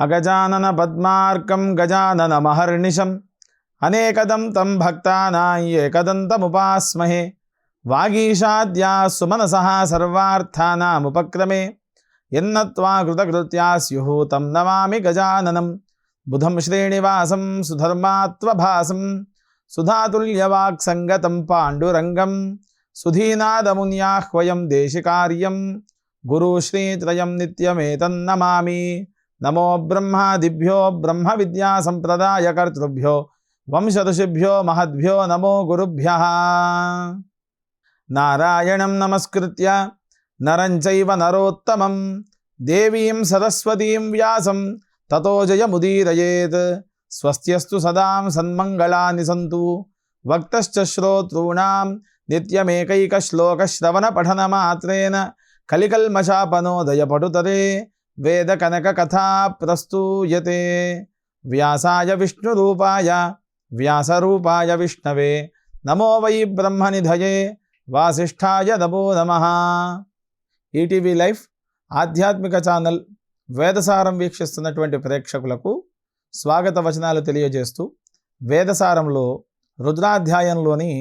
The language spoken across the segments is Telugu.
అగజానన పద్మార్కం గజానన మహర్నిశం అనేకదం తం భక్తానాం ఏకదంతముపాస్మహే వాగీషాద్యా సుమనసః సర్వార్థానాముపక్రమే యన్నత్వా కృతకృత్యా స్యుః తం నమామి గజాననం బుధం శ్రీనివాసం సుధర్మాత్వభాసం సుధాతుల్యవాక్సంగతం పాండురంగం సుధీనాదమున్యాహ్వయం దేశికార్యం గురుశ్రీత్రయం నిత్యమేతన్నమామి. నమో బ్రహ్మాదిభ్యో బ్రహ్మ విద్యా సంప్రదాయకర్తృభ్యో వంశఋషిభ్యో మహద్భ్యో నమో గురుభ్యః. నారాయణం నమస్కృత్య నరం చైవ నరోత్తమం దేవీం సరస్వతీం వ్యాసం తతో జయముదీరయేత్. స్వస్త్యస్తు సదాం సన్మంగళాని సంతు. వక్తశ్చ శ్రోతॄణాం నిత్యమేకైకశ్లోకశ్రవణ పఠనమాత్రేణ కలికల్మషాపనోదయ పటుతరే వేద కనక కథా ప్రస్తూయతే. వ్యాసాయ విష్ణురూపాయ వ్యాసరూపాయ విష్ణవే నమో వై బ్రహ్మనిధయే వాసిష్ఠాయ నమో నమః. ఈటీవీ లైఫ్ ఆధ్యాత్మిక ఛానల్ వేదసారం వీక్షిస్తున్నటువంటి ప్రేక్షకులకు స్వాగత వచనాలు తెలియజేస్తూ, వేదసారంలో రుద్రాధ్యాయంలోని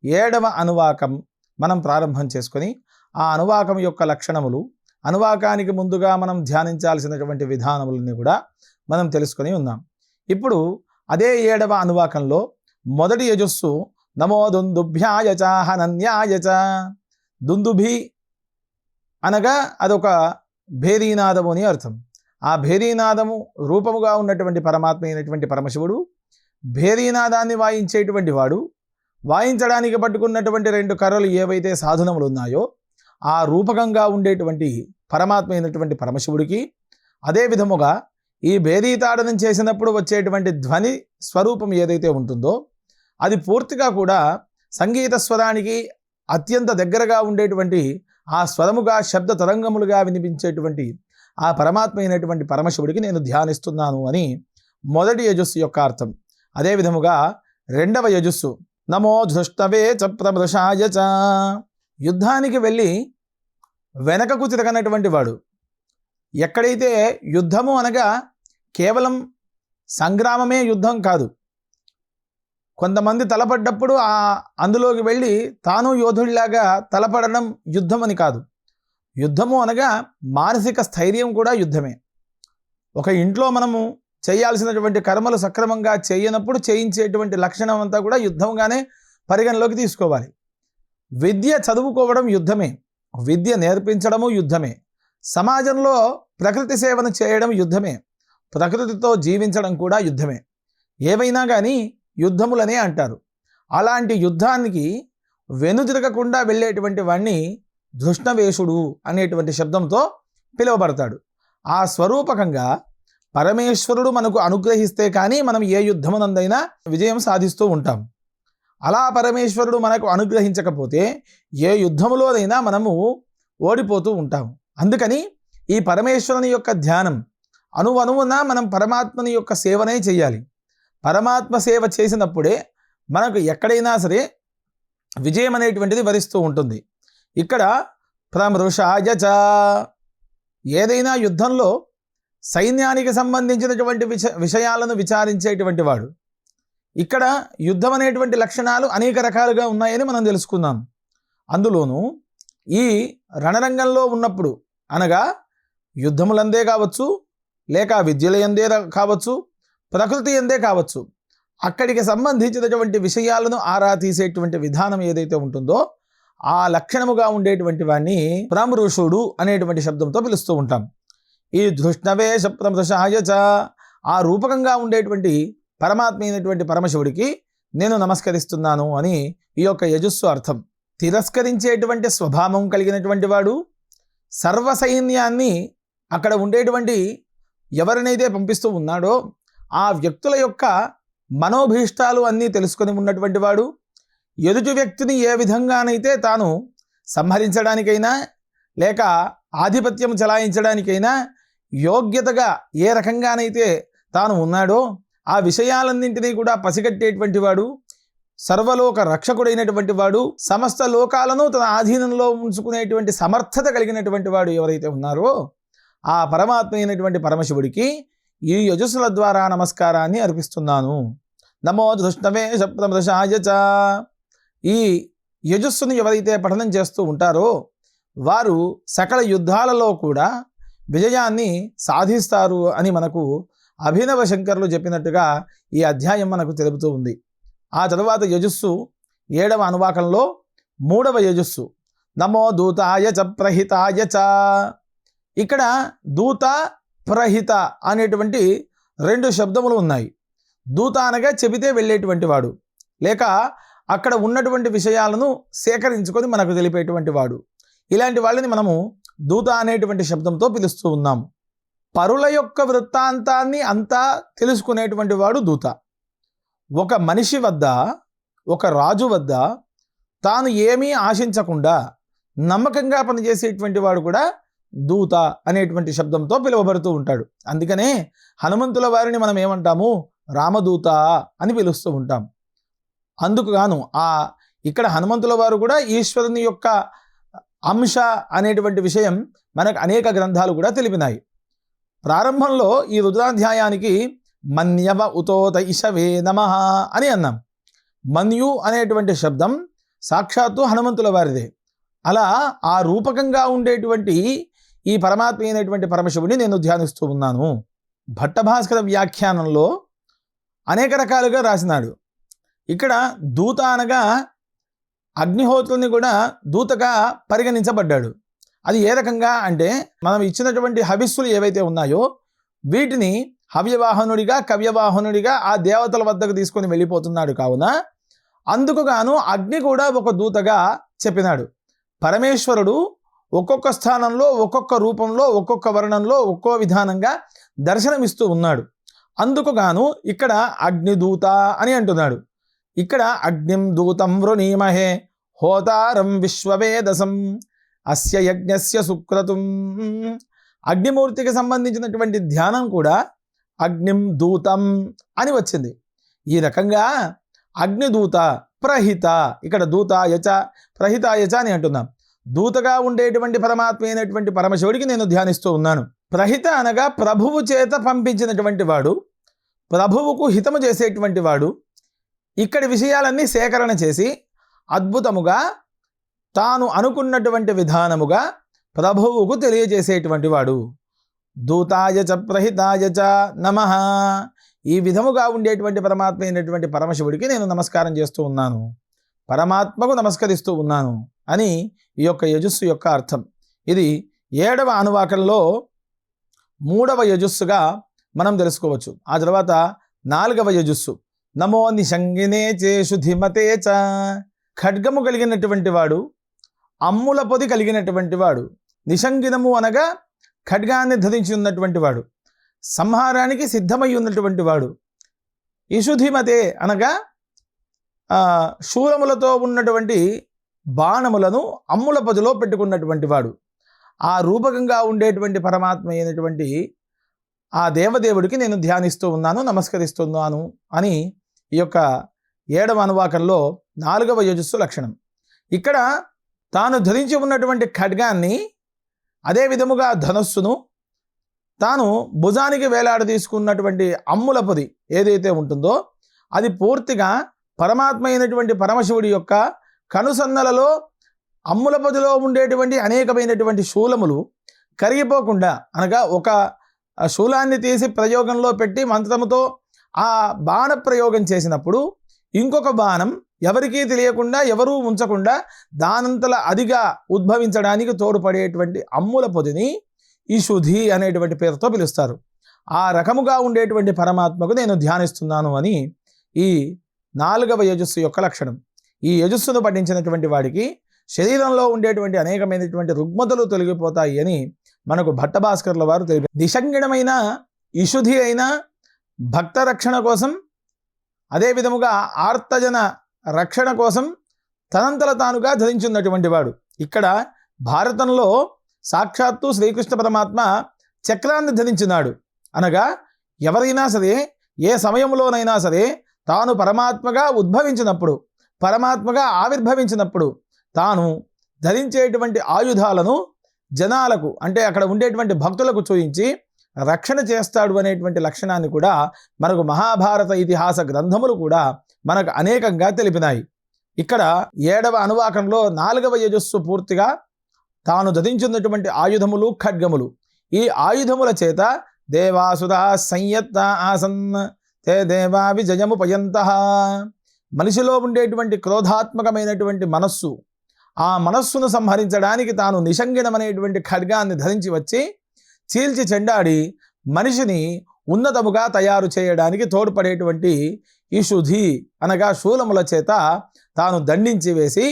7వ అనువాకం మనం ప్రారంభం చేసుకొని ఆ అనువాకం యొక్క లక్షణములు, అనువాకానికి ముందుగా మనం ధ్యానించాల్సినటువంటి విధానములని కూడా మనం తెలుసుకొని ఉన్నాం. ఇప్పుడు అదే 7వ అనువాకంలో మొదటి యజస్సు నమో దుందుభ్యాయ చ హనన్యాయ చ. దుందుభి అనగా అదొక భేరీనాదము అని అర్థం. ఆ భేరీనాదము రూపముగా ఉన్నటువంటి పరమాత్మ అయినటువంటి పరమశివుడు భేరీనాదాన్ని వాయించేటువంటి వాడు. వాయించడానికి పట్టుకున్నటువంటి 2 కర్రలు ఏవైతే సాధనములు ఉన్నాయో ఆ రూపకంగా ఉండేటువంటి పరమాత్మ అయినటువంటి పరమశివుడికి, అదే విధముగా ఈ భేరీతాడనం చేసినప్పుడు వచ్చేటువంటి ధ్వని స్వరూపం ఏదైతే ఉంటుందో అది పూర్తిగా కూడా సంగీత స్వరానికి అత్యంత దగ్గరగా ఉండేటువంటి ఆ స్వరముగా శబ్ద తరంగములుగా వినిపించేటువంటి ఆ పరమాత్మ అయినటువంటి పరమశివుడికి నేను ధ్యానిస్తున్నాను అని మొదటి యజస్సు యొక్క అర్థం. అదే విధముగా 2వ యజస్సు నమో ధృష్టవే చ ప్రమృషాయ చ. యుద్ధానికి వెళ్ళి వెనకకు తిరగనటువంటి వాడు. ఎక్కడైతే యుద్ధము అనగా కేవలం సంగ్రామమే యుద్ధం కాదు. కొంతమంది తలపడ్డప్పుడు అందులోకి వెళ్ళి తాను యోధుడిలాగా తలపడడం యుద్ధం అని కాదు. యుద్ధము అనగా మానసిక స్థైర్యం కూడా యుద్ధమే. ఒక ఇంట్లో మనము చేయాల్సినటువంటి కర్మలు సక్రమంగా చేయనప్పుడు చేయించేటువంటి లక్షణం అంతా కూడా యుద్ధంగానే పరిగణలోకి తీసుకోవాలి. విద్య చదువుకోవడం యుద్ధమే, విద్య నేర్పించడము యుద్ధమే, సమాజంలో ప్రకృతి సేవను చేయడం యుద్ధమే, ప్రకృతితో జీవించడం కూడా యుద్ధమే. ఏవైనా కానీ యుద్ధములనే అంటారు. అలాంటి యుద్ధానికి వెనుతిరగకుండా వెళ్ళేటువంటి వాణ్ణి ధృష్ణవేషుడు అనేటువంటి శబ్దంతో పిలువబడతాడు. ఆ స్వరూపకంగా పరమేశ్వరుడు మనకు అనుగ్రహిస్తే కానీ మనం ఏ యుద్ధమునందైనా విజయం సాధిస్తూ ఉంటాం. అలా పరమేశ్వరుడు మనకు అనుగ్రహించకపోతే ఏ యుద్ధములోనైనా మనము ఓడిపోతూ ఉంటాము. అందుకని ఈ పరమేశ్వరుని యొక్క ధ్యానం అణువణువున మనం పరమాత్మని యొక్క సేవనే చేయాలి. పరమాత్మ సేవ చేసినప్పుడే మనకు ఎక్కడైనా సరే విజయం అనేటువంటిది వరిస్తూ ఉంటుంది. ఇక్కడ ప్రమృషాయ చ, ఏదైనా యుద్ధంలో సైన్యానికి సంబంధించినటువంటి విషయాలను విచారించేటువంటి వాడు. ఇక్కడ యుద్ధం అనేటువంటి లక్షణాలు అనేక రకాలుగా ఉన్నాయని మనం తెలుసుకుందాం. అందులోనూ ఈ రణరంగంలో ఉన్నప్పుడు అనగా యుద్ధములందే కావచ్చు, లేక విద్యలయందే కావచ్చు, ప్రకృతి ఎందే కావచ్చు, అక్కడికి సంబంధించినటువంటి విషయాలను ఆరా తీసేటువంటి విధానం ఏదైతే ఉంటుందో ఆ లక్షణముగా ఉండేటువంటి వాడిని ప్రమృషుడు అనేటువంటి శబ్దంతో పిలుస్తూ ఉంటాం. ఈ ధృష్ణవేష ప్రమృషాయ చ, ఆ రూపకంగా ఉండేటువంటి పరమాత్మ అయినటువంటి పరమశివుడికి నేను నమస్కరిస్తున్నాను అని ఈ యొక్క యజస్సు అర్థం. తిరస్కరించేటువంటి స్వభావం కలిగినటువంటి వాడు, సర్వ సైన్యాన్ని అక్కడ ఉండేటువంటి ఎవరినైతే పంపిస్తూ ఉన్నాడో ఆ వ్యక్తుల యొక్క మనోభీష్టాలు అన్నీ తెలుసుకొని ఉన్నటువంటి వాడు, ఎదుటి వ్యక్తిని ఏ విధంగానైతే తాను సంహరించడానికైనా లేక ఆధిపత్యం చలాయించడానికైనా యోగ్యతగా ఏ రకంగానైతే తాను ఉన్నాడో ఆ విషయాలన్నింటినీ కూడా పసిగట్టేటువంటి వాడు, సర్వలోక రక్షకుడైనటువంటి వాడు, సమస్త లోకాలను తన ఆధీనంలో ఉంచుకునేటువంటి సమర్థత కలిగినటువంటి వాడు ఎవరైతే ఉన్నారో ఆ పరమాత్మ అయినటువంటి పరమశివుడికి ఈ యజస్సుల ద్వారా నమస్కారాన్ని అర్పిస్తున్నాను. నమో ధృష్ణవే శప్రమృషాయ చ. ఈ యజస్సును ఎవరైతే పఠనం చేస్తూ ఉంటారో వారు సకల యుద్ధాలలో కూడా విజయాన్ని సాధిస్తారు అని మనకు అభినవ శంకరులు చెప్పినట్టుగా ఈ అధ్యాయం మనకు తెలుపుతూ ఉంది. ఆ తరువాత యజస్సు 7వ అనువాకంలో 3వ యజస్సు నమో దూతాయ చ ప్రహితాయ చ. ఇక్కడ దూత ప్రహిత అనేటువంటి 2 శబ్దములు ఉన్నాయి. దూత అనగా చెబితే వెళ్ళేటువంటి వాడు, లేక అక్కడ ఉన్నటువంటి విషయాలను సేకరించుకొని మనకు తెలిపేటువంటి వాడు. ఇలాంటి వాళ్ళని మనము దూత అనేటువంటి శబ్దంతో పిలుస్తూ ఉన్నాము. పరుల యొక్క వృత్తాంతాన్ని అంతా తెలుసుకునేటువంటి వాడు దూత. ఒక మనిషి వద్ద, ఒక రాజు వద్ద తాను ఏమీ ఆశించకుండా నమ్మకంగా పనిచేసేటువంటి వాడు కూడా దూత అనేటువంటి శబ్దంతో పిలువబడుతూ ఉంటాడు. అందుకనే హనుమంతుల వారిని మనం ఏమంటాము, రామదూత అని పిలుస్తూ ఉంటాం. అందుకు గాను ఇక్కడ హనుమంతుల వారు కూడా ఈశ్వరుని యొక్క అంశ అనేటువంటి విషయం మనకు అనేక గ్రంథాలు కూడా తెలిపినాయి. ప్రారంభంలో ఈ రుద్రాధ్యాయానికి మన్యవ ఉతోత ఇషవే నమః అని అన్నాం. మన్యు అనేటువంటి శబ్దం సాక్షాత్తు హనుమంతుల వారిదే. అలా ఆ రూపకంగా ఉండేటువంటి ఈ పరమాత్మ అయినటువంటి పరమశివుని నేను ధ్యానిస్తూ ఉన్నాను. భట్టభాస్కర వ్యాఖ్యానంలో అనేక రకాలుగా రాసినాడు. ఇక్కడ దూత అనగా అగ్నిహోత్రుని కూడా దూతగా పరిగణించబడ్డాడు. అది ఏ రకంగా అంటే, మనం ఇచ్చినటువంటి హవిస్సులు ఏవైతే ఉన్నాయో వీటిని హవ్యవాహనుడిగా కవ్యవాహనుడిగా ఆ దేవతల వద్దకు తీసుకొని వెళ్ళిపోతున్నాడు. కావున అందుకు గాను అగ్ని కూడా ఒక దూతగా చెప్పినాడు. పరమేశ్వరుడు ఒక్కొక్క స్థానంలో, ఒక్కొక్క రూపంలో, ఒక్కొక్క వర్ణంలో, ఒక్కో విధానంగా దర్శనమిస్తూ ఉన్నాడు. అందుకు గాను ఇక్కడ అగ్నిదూత అని అంటున్నాడు. ఇక్కడ అగ్నిం దూతం వృణీమహే హోతారం విశ్వవేదసం అస్య యజ్ఞస్య సుక్రతుం. అగ్నిమూర్తికి సంబంధించినటువంటి ధ్యానం కూడా అగ్నిం దూతం అని వచ్చింది. ఈ రకంగా అగ్నిదూత ప్రహిత, ఇక్కడ దూతాయచ ప్రహితాయచ అని అంటున్నాం. దూతగా ఉండేటువంటి పరమాత్మ అయినటువంటి పరమశివుడికి నేను ధ్యానిస్తూ ఉన్నాను. ప్రహిత అనగా ప్రభువు చేత పంపించినటువంటి వాడు, ప్రభువుకు హితము చేసేటువంటి వాడు. ఇక్కడి విషయాలన్నీ సేకరణ చేసి అద్భుతముగా తాను అనుకున్నటువంటి విధానముగా ప్రభువుకు తెలియజేసేటువంటి వాడు. దూతాయ చ ప్రహితాయ చ నమః. ఈ విధముగా ఉండేటువంటి పరమాత్మ అయినటువంటి పరమశివుడికి నేను నమస్కారం చేస్తూ ఉన్నాను, పరమాత్మకు నమస్కరిస్తూ ఉన్నాను అని ఈ యొక్క యజస్సు యొక్క అర్థం. ఇది 7వ అనువాకంలో 3వ యజస్సుగా మనం తెలుసుకోవచ్చు. ఆ తర్వాత 4వ యజస్సు నమో నిషంగినే చేషు ధిమతే చ. ఖడ్గము కలిగినటువంటి వాడు, అమ్ముల పొది కలిగినటువంటి వాడు. నిషంగినము అనగా ఖడ్గాన్ని ధరించి ఉన్నటువంటి వాడు, సంహారానికి సిద్ధమై ఉన్నటువంటి వాడు. ఇషుధిమతే అనగా శూలములతో ఉన్నటువంటి బాణములను అమ్ముల పొదిలో పెట్టుకున్నటువంటి వాడు. ఆ రూపకంగా ఉండేటువంటి పరమాత్మ అయినటువంటి ఆ దేవదేవుడికి నేను ధ్యానిస్తూ ఉన్నాను, నమస్కరిస్తున్నాను అని ఈ యొక్క 7వ అనువాకంలో 4వ యజస్సు లక్షణం. ఇక్కడ తాను ధరించి ఉన్నటువంటి ఖడ్గాన్ని, అదే విధముగా ధనస్సును, తాను భుజానికి వేలాడ తీసుకున్నటువంటి అమ్ముల పొది ఏదైతే ఉంటుందో అది పూర్తిగా పరమాత్మ అయినటువంటి పరమశివుడి యొక్క కనుసన్నలలో అమ్ముల పొదిలో ఉండేటువంటి అనేకమైనటువంటి శూలములు కరిగిపోకుండా, అనగా ఒక శూలాన్ని తీసి ప్రయోగంలో పెట్టి మంత్రముతో ఆ బాణ ప్రయోగం చేసినప్పుడు ఇంకొక బాణం ఎవరికీ తెలియకుండా, ఎవరూ ఉంచకుండా దానంతల అదిగా ఉద్భవించడానికి తోడ్పడేటువంటి అమ్ముల పొదిని ఈశుధి అనేటువంటి పేరుతో పిలుస్తారు. ఆ రకముగా ఉండేటువంటి పరమాత్మకు నేను ధ్యానిస్తున్నాను అని ఈ 4వ యజస్సు యొక్క లక్షణం. ఈ యజస్సును పఠించినటువంటి వాడికి శరీరంలో ఉండేటువంటి అనేకమైనటువంటి రుగ్మతలు తొలగిపోతాయి అని మనకు భట్టభాస్కర్ల వారు తెలిపారు. నిషంగిణమైన ఈశుధి అయిన భక్త రక్షణ కోసం, అదే విధముగా ఆర్తజన రక్షణ కోసం తనంతల తానుగా ధరించున్నటువంటి వాడు. ఇక్కడ భారతంలో సాక్షాత్తు శ్రీకృష్ణ పరమాత్మ చక్రాన్ని ధరించినాడు. అనగా ఎవరైనా సరే, ఏ సమయంలోనైనా సరే తాను పరమాత్మగా ఉద్భవించినప్పుడు, పరమాత్మగా ఆవిర్భవించినప్పుడు తాను ధరించేటువంటి ఆయుధాలను జనాలకు, అంటే అక్కడ ఉండేటువంటి భక్తులకు చూయించి రక్షణ చేస్తాడు అనేటువంటి లక్షణాన్ని కూడా మనకు మహాభారత ఇతిహాస గ్రంథములు కూడా మనకు అనేకంగా తెలిపినాయి. ఇక్కడ 7వ అనువాకంలో 4వ యజస్సు పూర్తిగా తాను ధరించున్నటువంటి ఆయుధములు ఖడ్గములు, ఈ ఆయుధముల చేత దేవాసుర సంయత్త ఆసన్ తే దేవా విజయము పయంతః. మనిషిలో ఉండేటువంటి క్రోధాత్మకమైనటువంటి మనస్సు, ఆ మనస్సును సంహరించడానికి తాను నిషంగినమనేటువంటి ఖడ్గాన్ని ధరించి వచ్చి చీల్చి చెండాడి మనిషిని ఉన్నతముగా తయారు చేయడానికి తోడ్పడేటువంటి ఇషుధి అనగా శూలముల చేత తాను దండించి వేసి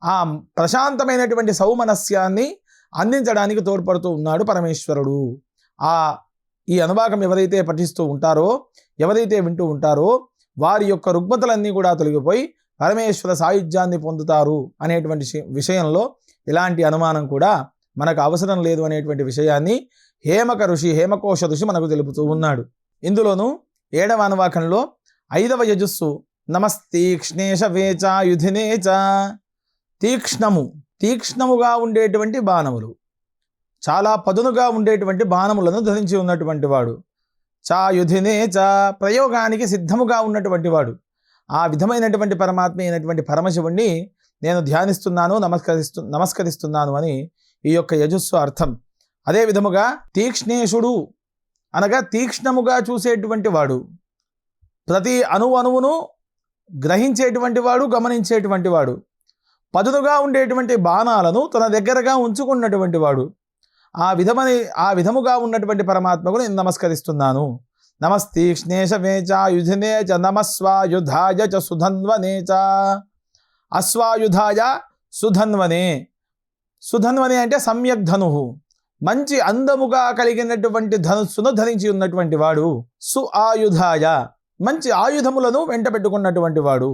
ఆ ప్రశాంతమైనటువంటి సౌమనస్యాన్ని అందించడానికి తోడ్పడుతూ ఉన్నాడు పరమేశ్వరుడు. ఈ అనువాకం ఎవరైతే పఠిస్తూ ఉంటారో, ఎవరైతే వింటూ ఉంటారో వారి యొక్క రుగ్మతలన్నీ కూడా తొలగిపోయి పరమేశ్వర సాయుధ్యాన్ని పొందుతారు అనేటువంటి విషయంలో ఎలాంటి అనుమానం కూడా మనకు అవసరం లేదు అనేటువంటి విషయాన్ని హేమకోశ ఋషి మనకు తెలుపుతూ ఉన్నాడు. ఇందులోనూ 7వ అనువాకంలో 5వ యజస్సు నమస్తీక్ష్ణేశ వేచాయుధినేచ. తీక్ష్ణముగా ఉండేటువంటి బాణములు, చాలా పదునుగా ఉండేటువంటి బాణములను ధరించి ఉన్నటువంటి వాడు. చాయుధినేచ ప్రయోగానికి సిద్ధముగా ఉన్నటువంటి వాడు. ఆ విధమైనటువంటి పరమాత్మ అయినటువంటి పరమశివుణ్ణి నేను ధ్యానిస్తున్నాను, నమస్కరిస్తున్నాను అని ఈ యొక్క యజస్సు అర్థం. అదే విధముగా తీక్ష్ణేశుడు అనగా తీక్ష్ణముగా చూసేటువంటి వాడు, ప్రతి అణువును గ్రహించేటువంటి వాడు, గమనించేటువంటి వాడు, పదునుగా ఉండేటువంటి బాణాలను తన దగ్గరగా ఉంచుకున్నటువంటి వాడు. ఆ విధముగా ఉన్నటువంటి పరమాత్మకు నేను నమస్కరిస్తున్నాను. నమస్తీక్ష్ణేశ వేచాయుధినే చ నమస్వాయుధాయ చ సుధన్వనే చ. అశ్వాయుధాయ సుధన్వనే. సుధన్వనే అంటే సమ్యక్ ధను, మంచి అందముగా కలిగినటువంటి ధనుస్సును ధరించి ఉన్నటువంటి వాడు. ఆయుధాయ మంచి ఆయుధములను వెంట పెట్టుకున్నటువంటి వాడు.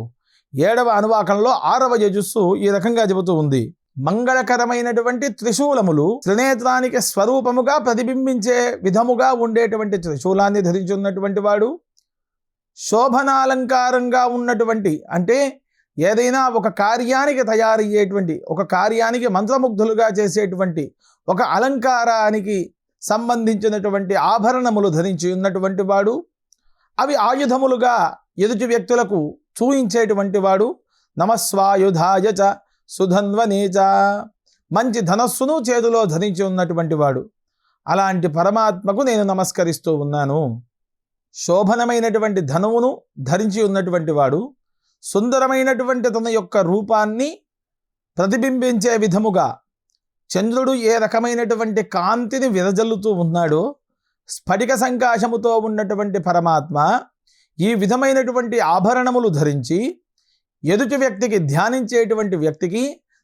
7వ అనువాకంలో 6వ యజస్సు ఈ రకంగా చెబుతూ ఉంది. మంగళకరమైనటువంటి త్రిశూలములు, త్రినేత్రానికి స్వరూపముగా ప్రతిబింబించే విధముగా ఉండేటువంటి త్రిశూలాన్ని ధరించి ఉన్నటువంటి వాడు. శోభనాలంకారంగా ఉన్నటువంటి, అంటే ఏదైనా ఒక కార్యానికి తయారయ్యేటువంటి, ఒక కార్యానికి మంత్రముగ్ధులుగా చేసేటువంటి, ఒక అలంకారానికి సంబంధించినటువంటి ఆభరణములు ధరించి ఉన్నటువంటి వాడు. అవి ఆయుధములుగా ఎదుటి వ్యక్తులకు చూయించేటువంటి వాడు. నమస్వాయుధాయ చ సుధన్వనే చ. మంచి ధనస్సును చేతిలో ధరించి ఉన్నటువంటి వాడు. అలాంటి పరమాత్మకు నేను నమస్కరిస్తూ ఉన్నాను. శోభనమైనటువంటి ధనువును ధరించి ఉన్నటువంటి వాడు, సుందరమైనటువంటి తన యొక్క రూపాన్ని ప్రతిబింబించే విధముగా చంద్రుడు ఏ రకమైనటువంటి కాంతిని విరజల్లుతూ ఉన్నాడో, స్ఫటిక సంకాశముతో ఉన్నటువంటి పరమాత్మ ఈ విధమైనటువంటి ఆభరణములు ధరించి ఎదుటి వ్యక్తికి, ధ్యానించేటువంటి వ్యక్తికి,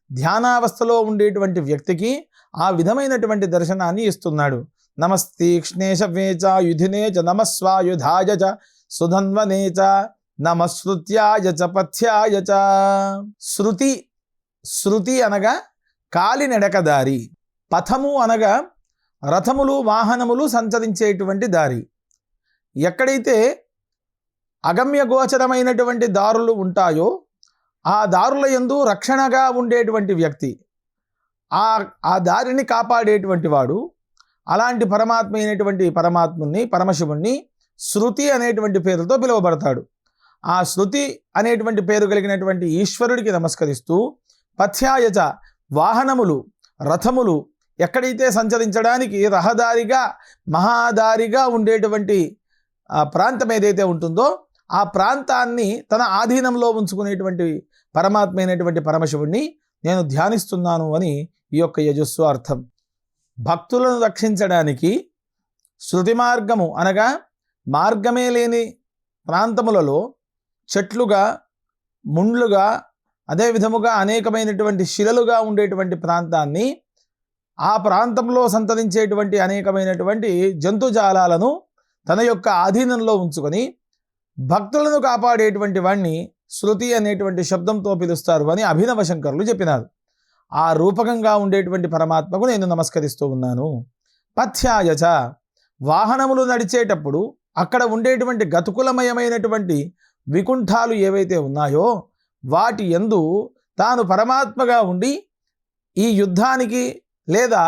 ధ్యానావస్థలో ఉండేటువంటి వ్యక్తికి ఆ విధమైనటువంటి దర్శనాన్ని ఇస్తున్నాడు. నమస్తీక్ష్ణేశ వేచాయుధినే చ నమస్వాయుధాయ చ సుధన్వనే చ నమశ్రుత్యాయ చ పథ్యాయ చ. శృతి అనగా కాలినడక దారి, పథము అనగా రథములు, వాహనములు సంచరించేటువంటి దారి. ఎక్కడైతే అగమ్య గోచరమైనటువంటి దారులు ఉంటాయో ఆ దారుల యందు రక్షణగా ఉండేటువంటి వ్యక్తి, ఆ దారిని కాపాడేటువంటి వాడు. అలాంటి పరమాత్మ అయినటువంటి పరమశివుణ్ణి శృతి అనేటువంటి పేరుతో పిలువబడతాడు. ఆ శృతి అనేటువంటి పేరు కలిగినటువంటి ఈశ్వరుడికి నమస్కరిస్తూ, పథ్యాయచ వాహనములు, రథములు ఎక్కడైతే సంచరించడానికి రహదారిగా, మహాదారిగా ఉండేటువంటి ప్రాంతం ఏదైతే ఉంటుందో ఆ ప్రాంతాన్ని తన ఆధీనంలో ఉంచుకునేటువంటి పరమాత్మ అయినటువంటి పరమశివుణ్ణి నేను ధ్యానిస్తున్నాను అని ఈ యొక్క యజస్సు అర్థం. భక్తులను రక్షించడానికి శృతి మార్గము అనగా మార్గమే లేని ప్రాంతములలో చెట్లుగా, ముండ్లుగా, అదే విధముగా అనేకమైనటువంటి శిలలుగా ఉండేటువంటి ప్రాంతాన్ని, ఆ ప్రాంతంలో సంతరించేటువంటి అనేకమైనటువంటి జంతుజాలాలను తన యొక్క ఆధీనంలో ఉంచుకొని భక్తులను కాపాడేటువంటి వాణ్ణి శృతి అనేటువంటి శబ్దంతో పిలుస్తారు అని అభినవ శంకరులు చెప్పినారు. ఆ రూపకంగా ఉండేటువంటి పరమాత్మకు నేను నమస్కరిస్తూ ఉన్నాను. పథ్యాయచ వాహనములు నడిచేటప్పుడు అక్కడ ఉండేటువంటి గతుకులమయమైనటువంటి వికుంఠాలు ఏవైతే ఉన్నాయో వాటి యందు తాను పరమాత్మగా ఉండి ఈ యుద్ధానికి లేదా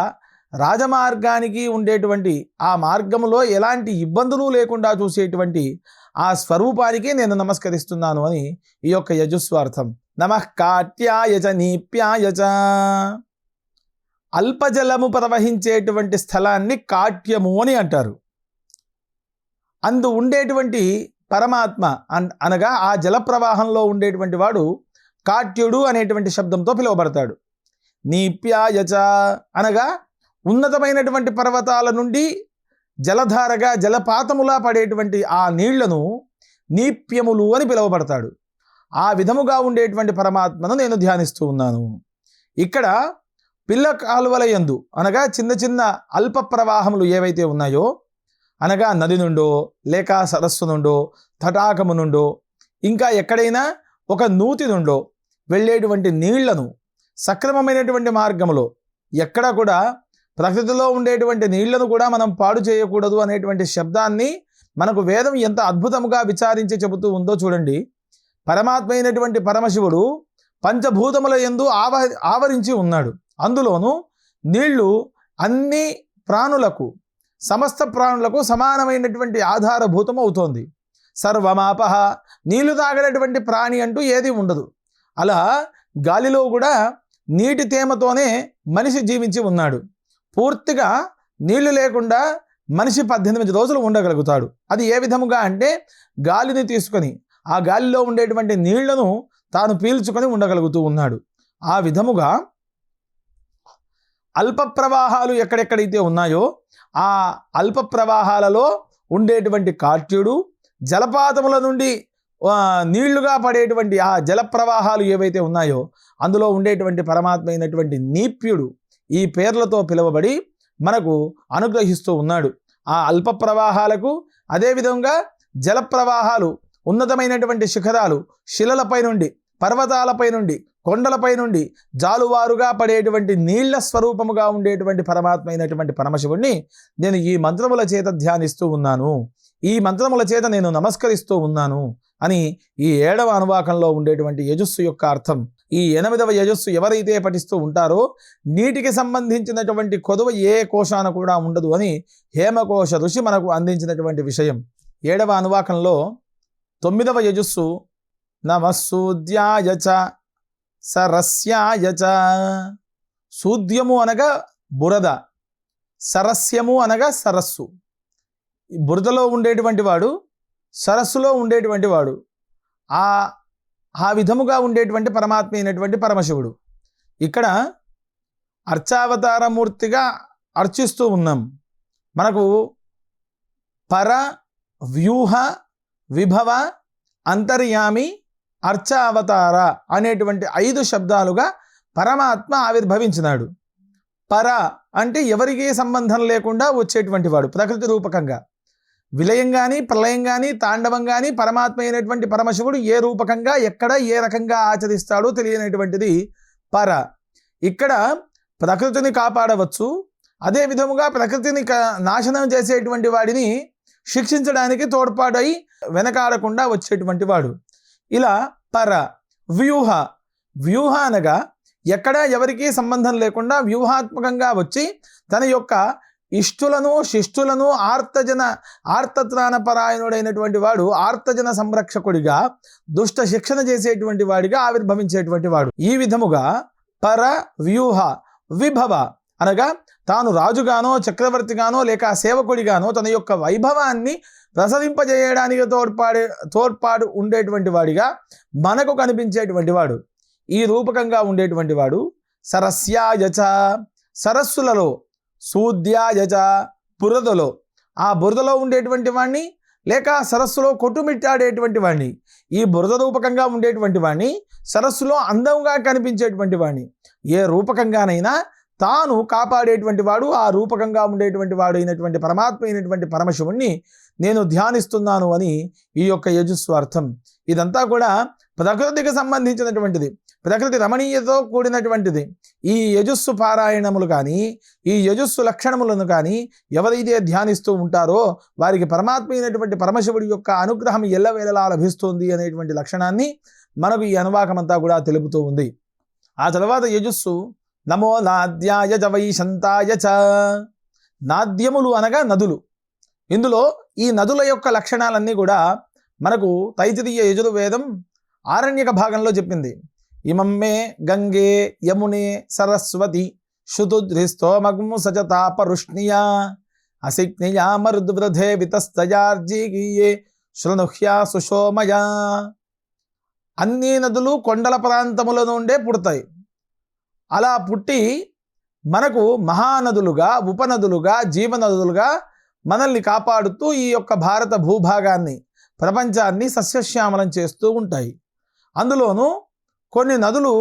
రాజమార్గానికి ఉండేటువంటి ఆ మార్గంలో ఎలాంటి ఇబ్బందులు లేకుండా చూసేటువంటి ఆ స్వరూపానికి నేను నమస్కరిస్తున్నాను అని ఈ యొక్క యజుస్వార్థం. నమః కాట్యాయ చ నీప్యాయ చ. అల్పజలము ప్రవహించేటువంటి స్థలాన్ని కాట్యము అని అంటారు. అందు ఉండేటువంటి పరమాత్మ అనగా ఆ జల ప్రవాహంలో ఉండేటువంటి వాడు కాట్యుడు అనేటువంటి శబ్దంతో పిలువబడతాడు. నీప్యాయ చ అనగా ఉన్నతమైనటువంటి పర్వతాల నుండి జలధారగా జలపాతములా పడేటువంటి ఆ నీళ్లను నీప్యములు అని పిలువబడతాడు. ఆ విధముగా ఉండేటువంటి పరమాత్మను నేను ధ్యానిస్తూ ఉన్నాను. ఇక్కడ పిల్ల కాలువల యందు అనగా చిన్న చిన్న అల్ప ప్రవాహములు ఏవైతే ఉన్నాయో, అనగా నది నుండో లేక సరస్సు నుండో తటాకము నుండో ఇంకా ఎక్కడైనా ఒక నూతి నుండో వెళ్ళేటువంటి నీళ్లను సక్రమమైనటువంటి మార్గములో ఎక్కడ కూడా ప్రకృతిలో ఉండేటువంటి నీళ్లను కూడా మనం పాడు చేయకూడదు అనేటువంటి శబ్దాన్ని మనకు వేదం ఎంత అద్భుతంగా విచారించి చెబుతూ ఉందో చూడండి. పరమాత్మ అయినటువంటి పరమశివుడు పంచభూతముల యందు ఆవరించి ఉన్నాడు. అందులోనూ నీళ్లు అన్ని ప్రాణులకు సమస్త ప్రాణులకు సమానమైనటువంటి ఆధారభూతం అవుతోంది. సర్వమాపహ, నీళ్లు తాగనటువంటి ప్రాణి అంటూ ఏది ఉండదు. అలా గాలిలో కూడా నీటి తేమతోనే మనిషి జీవించి ఉన్నాడు. పూర్తిగా నీళ్లు లేకుండా మనిషి 18 రోజులు ఉండగలుగుతాడు. అది ఏ విధముగా అంటే గాలిని తీసుకొని ఆ గాలిలో ఉండేటువంటి నీళ్లను తాను పీల్చుకొని ఉండగలుగుతూ ఉన్నాడు. ఆ విధముగా అల్ప ప్రవాహాలు ఎక్కడెక్కడైతే ఉన్నాయో ఆ అల్ప ప్రవాహాలలో ఉండేటువంటి కాట్యుడు, జలపాతముల నుండి నీళ్లుగా పడేటువంటి ఆ జల ప్రవాహాలు ఏవైతే ఉన్నాయో అందులో ఉండేటువంటి పరమాత్మ అయినటువంటి నీప్యుడు ఈ పేర్లతో పిలువబడి మనకు అనుగ్రహిస్తూ ఉన్నాడు. ఆ అల్ప ప్రవాహాలకు అదేవిధంగా జల ప్రవాహాలు ఉన్నతమైనటువంటి శిఖరాలు శిలలపై నుండి పర్వతాలపై నుండి కొండలపై నుండి జాలువారుగా పడేటువంటి నీళ్ల స్వరూపముగా ఉండేటువంటి పరమాత్మ అయినటువంటి పరమశివుణ్ణి నేను ఈ మంత్రముల చేత ధ్యానిస్తూ ఉన్నాను, ఈ మంత్రముల చేత నేను నమస్కరిస్తూ ఉన్నాను అని ఈ 7వ అనువాకంలో ఉండేటువంటి యజస్సు యొక్క అర్థం. ఈ 8వ యజస్సు ఎవరైతే పఠిస్తూ ఉంటారో నీటికి సంబంధించినటువంటి కొదువ ఏ కోశాన కూడా ఉండదు అని హేమకోశ ఋషి మనకు అందించినటువంటి విషయం. 7వ అనువాకంలో 9వ యజస్సు నమస్సూద్యాయ చ సరస్యాయ చ. సూద్యము అనగా బురద, సరస్యము అనగా సరస్సు. బురదలో ఉండేటువంటి వాడు, సరస్సులో ఉండేటువంటి వాడు, ఆ విధముగా ఉండేటువంటి పరమాత్మ అయినటువంటి పరమశివుడు. ఇక్కడ అర్చావతారమూర్తిగా అర్చిస్తూ ఉన్నాం. మనకు పర, వ్యూహ, విభవ, అంతర్యామి, అర్చావతార అనేటువంటి 5 శబ్దాలుగా పరమాత్మ ఆవిర్భవించినాడు. పర అంటే ఎవరికీ సంబంధం లేకుండా వచ్చేటువంటి వాడు ప్రకృతి రూపకంగా. విలయం కానీ ప్రళయం కానీ తాండవం కానీ పరమాత్మ అయినటువంటి పరమశివుడు ఏ రూపకంగా ఎక్కడ ఏ రకంగా ఆచరిస్తాడో తెలియనటువంటిది పర. ఇక్కడ ప్రకృతిని కాపాడవచ్చు, అదే విధముగా ప్రకృతిని నాశనం చేసేటువంటి వాడిని శిక్షించడానికి తోడ్పాడై వెనకాడకుండా వచ్చేటువంటి వాడు. ఇలా పర. వ్యూహ. వ్యూహ అనగా ఎక్కడ ఎవరికీ సంబంధం లేకుండా వ్యూహాత్మకంగా వచ్చి తన యొక్క ఇష్టులను శిష్టులను ఆర్తత్రాణ పరాయణుడైనటువంటి వాడు ఆర్తజన సంరక్షకుడిగా దుష్ట శిక్షణ చేసేటువంటి వాడిగా ఆవిర్భవించేటువంటి వాడు. ఈ విధముగా పర, వ్యూహ, విభవ అనగా తాను రాజుగానో చక్రవర్తిగానో లేక సేవకుడిగానో తన యొక్క వైభవాన్ని ప్రసరింపజేయడానికి తోడ్పాటు ఉండేటువంటి వాడిగా మనకు కనిపించేటువంటి వాడు. ఈ రూపకంగా ఉండేటువంటి వాడు సరస్యాయచ, సరస్సులలో, సూద్యాయచ, బురదలో, ఆ బురదలో ఉండేటువంటి వాడిని లేక సరస్సులో కొట్టుమిట్టాడేటువంటి వాడిని, ఈ బురద రూపకంగా ఉండేటువంటి వాడిని, సరస్సులో అందంగా కనిపించేటువంటి వాడిని, ఏ రూపకంగానైనా తాను కాపాడేటువంటి వాడు, ఆ రూపకంగా ఉండేటువంటి వాడు అయినటువంటి పరమాత్మ అయినటువంటి పరమశివుణ్ణి నేను ధ్యానిస్తున్నాను అని ఈ యొక్క యజుస్వార్థం. ఇదంతా కూడా ప్రకృతికి సంబంధించినటువంటిది, ప్రకృతి రమణీయతో కూడినటువంటిది. ఈ యజుస్సు పారాయణములు కానీ ఈ యజుస్సు లక్షణములను కానీ ఎవరైతే ధ్యానిస్తూ ఉంటారో వారికి పరమాత్మ అయినటువంటి పరమశివుడి యొక్క అనుగ్రహం ఎల్లవేళలా లభిస్తుంది అనేటువంటి లక్షణాన్ని మనకు ఈ అనువాకమంతా కూడా తెలుపుతూ ఉంది. ఆ తర్వాత యజుస్సు నమో నాద్యాయ చ వైశంతాయ చ. నాద్యములు అనగా నదులు. ఇందులో ఈ నదుల యొక్క లక్షణాలన్నీ కూడా మనకు తైతిరీయ యజుర్వేదం ఆరణ్యక భాగంలో చెప్పింది. ఇమం మే గంగే యమునే సరస్వతి శుతుద్రిస్తోమగ్ము సచతాపరుష్ణియా అసిగ్నియా మరుద్వృధే వితస్తయార్జీగీయే శృణుహ్యా సుషోమయా. అన్ని నదులు కొండల ప్రాంతముల నుండే పుడతాయి. అలా పుట్టి మనకు మహానదులుగా, ఉపనదులుగా, జీవనదులుగా మనల్ని కాపాడుతూ ఈ యొక్క భారత భూభాగాన్ని, ప్రపంచాన్ని సస్యశ్యామలం చేస్తూ ఉంటాయి. అందులోనూ కొన్ని నదులు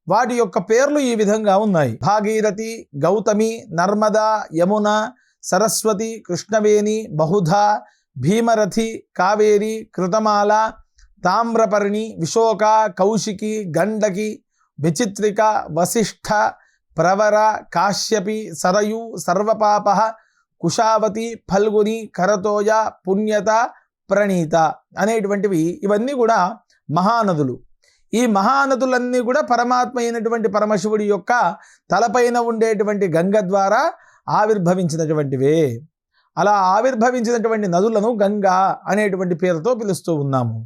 వాటి యొక్క పేర్లు ఈ విధంగా ఉన్నాయి. భాగీరథి, గౌతమి, నర్మదా, యమున, సరస్వతి, కృష్ణవేణి, బహుధా, భీమరథి, కావేరి, కృతమాల, తామ్రపర్ణి, విశోక, కౌశికి, గండకి, విచిత్రిక, వశిష్ఠ, ప్రవర, కాశ్యపి, సరయు, సర్వపాప, కుశావతి, ఫల్గుని, కరతోయ, పుణ్యత, ప్రణీత అనేటువంటివి ఇవన్నీ కూడా మహానదులు. ఈ మహానదులన్నీ కూడా పరమాత్మ అయినటువంటి పరమశివుడి యొక్క తలపైన ఉండేటువంటి గంగ ద్వారా ఆవిర్భవించినటువంటివే. అలా ఆవిర్భవించినటువంటి నదులను గంగా అనేటువంటి పేరుతో పిలుస్తూ ఉన్నాము.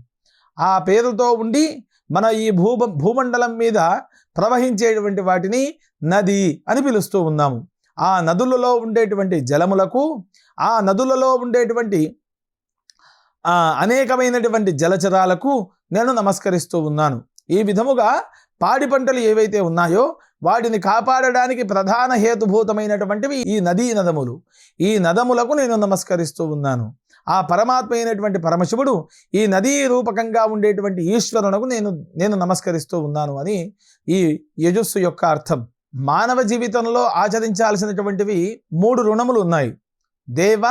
ఆ పేరుతో ఉండి మన ఈ భూమండలం మీద ప్రవహించేటువంటి వాటిని నది అని పిలుస్తూ ఉన్నాము. ఆ నదులలో ఉండేటువంటి జలములకు, ఆ నదులలో ఉండేటువంటి అనేకమైనటువంటి జలచరాలకు నేను నమస్కరిస్తూ ఉన్నాను. ఈ విధముగా పాడి పంటలు ఏవైతే ఉన్నాయో వాటిని కాపాడడానికి ప్రధాన హేతుభూతమైనటువంటివి ఈ నదీ నదములు. ఈ నదములకు నేను నమస్కరిస్తూ ఉన్నాను. ఆ పరమాత్మ అయినటువంటి పరమశివుడు ఈ నదీ రూపకంగా ఉండేటువంటి ఈశ్వరునకు నేను నమస్కరిస్తూ ఉన్నాను అని ఈ యజస్సు యొక్క అర్థం. మానవ జీవితంలో ఆచరించాల్సినటువంటివి 3 రుణములు ఉన్నాయి. దేవ,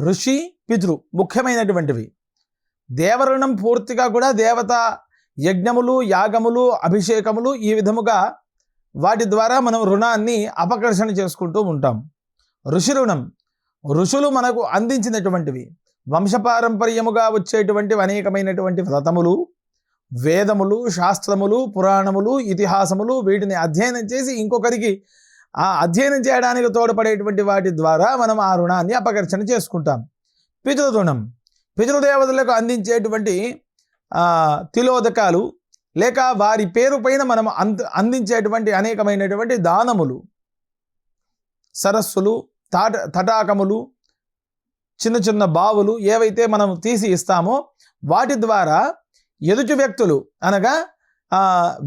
ఋషి, పితృ ముఖ్యమైనటువంటివి. దేవరుణం పూర్తిగా కూడా దేవతా యజ్ఞములు, యాగములు, అభిషేకములు ఈ విధముగా వాటి ద్వారా మనం రుణాన్ని అపకర్షణ చేసుకుంటూ ఉంటాం. ఋషి రుణం, ఋషులు మనకు అందించినటువంటివి, వంశపారంపర్యముగా వచ్చేటువంటి అనేకమైనటువంటి వ్రతములు, వేదములు, శాస్త్రములు, పురాణములు, ఇతిహాసములు, వీటిని అధ్యయనం చేసి ఇంకొకరికి ఆ అధ్యయనం చేయడానికి తోడ్పడేటువంటి వాటి ద్వారా మనం ఆ రుణాన్ని అపకర్షణ చేసుకుంటాం. పితృరుణం, పితృదేవతలకు అందించేటువంటి తిలోదకాలు లేక వారి పేరు పైన మనం అందించేటువంటి అనేకమైనటువంటి దానములు, సరస్సులు, తటాకములు, చిన్న చిన్న బావులు ఏవైతే మనం తీసి ఇస్తామో వాటి ద్వారా ఎదుటి వ్యక్తులు అనగా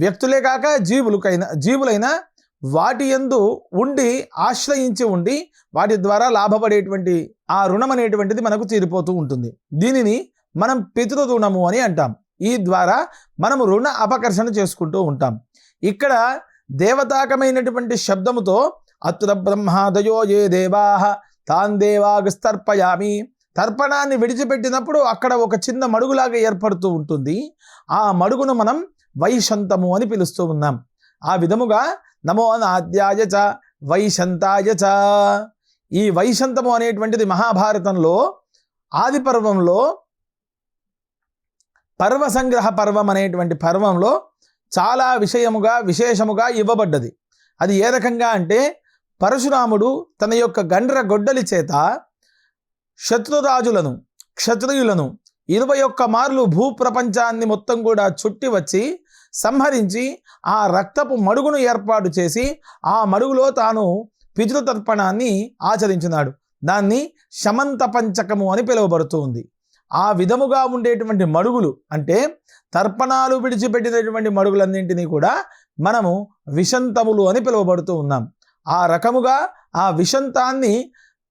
వ్యక్తులే కాక జీవులైన వాటి యందు ఉండి ఆశ్రయించి ఉండి వాటి ద్వారా లాభపడేటువంటి ఆ రుణం అనేటువంటిది మనకు తీరిపోతూ ఉంటుంది. దీనిని మనం పితృరుణము అని అంటాం. ఈ ద్వారా మనము రుణ అపకర్షణ చేసుకుంటూ ఉంటాం. ఇక్కడ దేవతాకమైనటువంటి శబ్దముతో అత్ర బ్రహ్మాదయో ఏ దేవాః తాన్ దేవాగస్తర్పయామి, తర్పణాన్ని విడిచిపెట్టినప్పుడు అక్కడ ఒక చిన్న మడుగులాగా ఏర్పడుతూ ఉంటుంది. ఆ మడుగును మనం వైశంతము అని పిలుస్తూ ఉన్నాం. ఆ విధముగా నమో నాద్యాయ చ వైశంతాయ చ. ఈ వైశంతము అనేటువంటిది మహాభారతంలో ఆది పర్వంలో పర్వ సంగ్రహ పర్వం అనేటువంటి పర్వంలో చాలా విశేషముగా ఇవ్వబడ్డది. అది ఏ రకంగా అంటే పరశురాముడు తన యొక్క గండ్ర గొడ్డలి చేత శత్రురాజులను, క్షత్రియులను 21 మార్లు భూప్రపంచాన్ని మొత్తం కూడా చుట్టి వచ్చి సంహరించి ఆ రక్తపు మడుగును ఏర్పాటు చేసి ఆ మడుగులో తాను పితృతర్పణాన్ని ఆచరించినాడు. దాన్ని శమంత పంచకము అని పిలువబడుతూ ఉంది. ఆ విధముగా ఉండేటువంటి మడుగులు అంటే తర్పణాలు విడిచిపెట్టినటువంటి మడుగులన్నింటినీ కూడా మనము విశంతములు అని పిలువబడుతూ ఉన్నాం. ఆ రకముగా ఆ విశంతాన్ని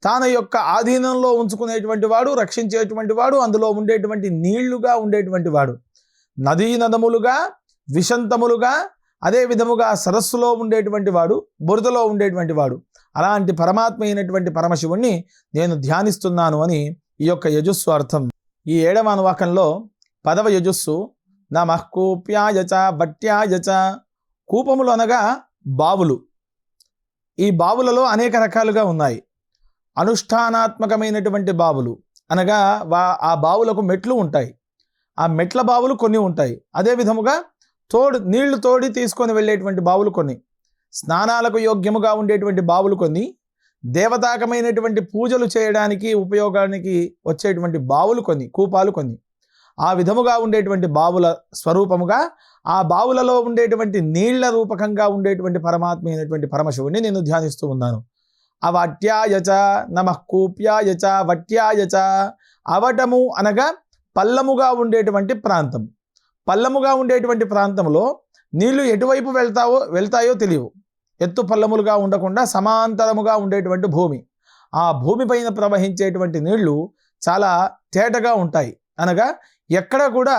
తన యొక్క ఆధీనంలో ఉంచుకునేటువంటి వాడు, రక్షించేటువంటి వాడు, అందులో ఉండేటువంటి నీళ్లుగా ఉండేటువంటి వాడు, నదీ నదములుగా, విశంతములుగా, అదే విధముగా సరస్సులో ఉండేటువంటి వాడు, బురదలో ఉండేటువంటి వాడు. అలాంటి పరమాత్మ అయినటువంటి పరమశివుణ్ణి నేను ధ్యానిస్తున్నాను అని ఈ యొక్క యజుస్సు అర్థం. ఈ 7వ అనువాకంలో 10వ యజుస్సు నమః కూప్యాయ చ భట్యాయ చ. కూపములు అనగా బావులు. ఈ బావులలో అనేక రకాలుగా ఉన్నాయి. అనుష్ఠానాత్మకమైనటువంటి బావులు అనగా ఆ బావులకు మెట్లు ఉంటాయి. ఆ మెట్ల బావులు కొన్ని ఉంటాయి. అదే విధముగా నీళ్లు తోడి తీసుకొని వెళ్ళేటువంటి బావులు కొన్ని. స్నానాలకు యోగ్యముగా ఉండేటువంటి బావులు కొన్ని, దేవతాకమైనటువంటి పూజలు చేయడానికి ఉపయోగానికి వచ్చేటువంటి బావులు కొన్ని, కూపాలు కొన్ని. ఆ విధముగా ఉండేటువంటి బావుల స్వరూపముగా, ఆ బావులలో ఉండేటువంటి నీళ్ల రూపకంగా ఉండేటువంటి పరమాత్మ అయినటువంటి పరమశివుని నేను ధ్యానిస్తూ ఉన్నాను. అవట్యాయచ నమః కూప్యాయచ వట్యాయచ. అవటము అనగా పల్లముగా ఉండేటువంటి ప్రాంతం. పల్లముగా ఉండేటువంటి ప్రాంతంలో నీళ్లు ఎటువైపు వెళ్తాయో తెలియవు. ఎత్తు పల్లములుగా ఉండకుండా సమాంతరముగా ఉండేటువంటి భూమి. ఆ భూమి పైన ప్రవహించేటువంటి నీళ్లు చాలా తేటగా ఉంటాయి. అనగా ఎక్కడ కూడా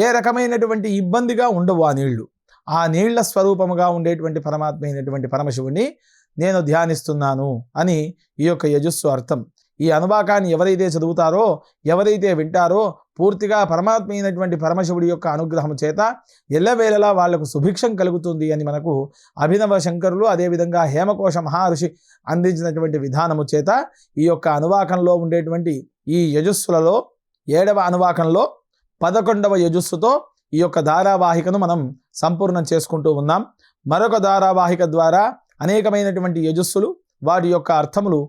ఏ రకమైనటువంటి ఇబ్బందిగా ఉండవు ఆ నీళ్లు. ఆ నీళ్ల స్వరూపముగా ఉండేటువంటి పరమాత్మ అయినటువంటి పరమశివుని నేను ధ్యానిస్తున్నాను అని ఈ యొక్క యజస్సు అర్థం. ఈ అనువాకాన్ని ఎవరైతే చదువుతారో, ఎవరైతే వింటారో, పూర్తిగా పరమాత్మ అయినటువంటి పరమశివుడి యొక్క అనుగ్రహం చేత ఎల్లవేళలా వాళ్లకు సుభిక్షం కలుగుతుంది అని మనకు అభినవ శంకరులు, అదేవిధంగా హేమకోశ మహర్షి అందించినటువంటి విధానము చేత ఈ యొక్క అనువాకంలో ఉండేటువంటి ఈ యజస్సులలో 7వ అనువాకంలో 11వ యజస్సుతో ఈ యొక్క ధారావాహికను మనం సంపూర్ణం చేసుకుంటూ ఉన్నాం. మరొక ధారావాహిక ద్వారా అనేకమైనటువంటి యజస్సులు, వాటి యొక్క అర్థములు,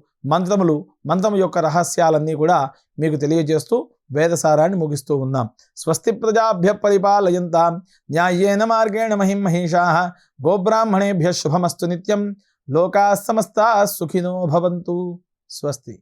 మంత్రము యొక్క రహస్యాలన్నీ కూడా మీకు తెలియజేస్తూ వేదసారాన్ని ముగిస్తూ ఉన్నాం. స్వస్తి ప్రజాభ్య పరిపాలయంతాం న్యాయేన మార్గేణ మహిం మహిషాః గోబ్రాహ్మణేభ్యః శుభమస్తు నిత్యం. లోకాః సమస్తాః సుఖినో భవంతు. స్వస్తి.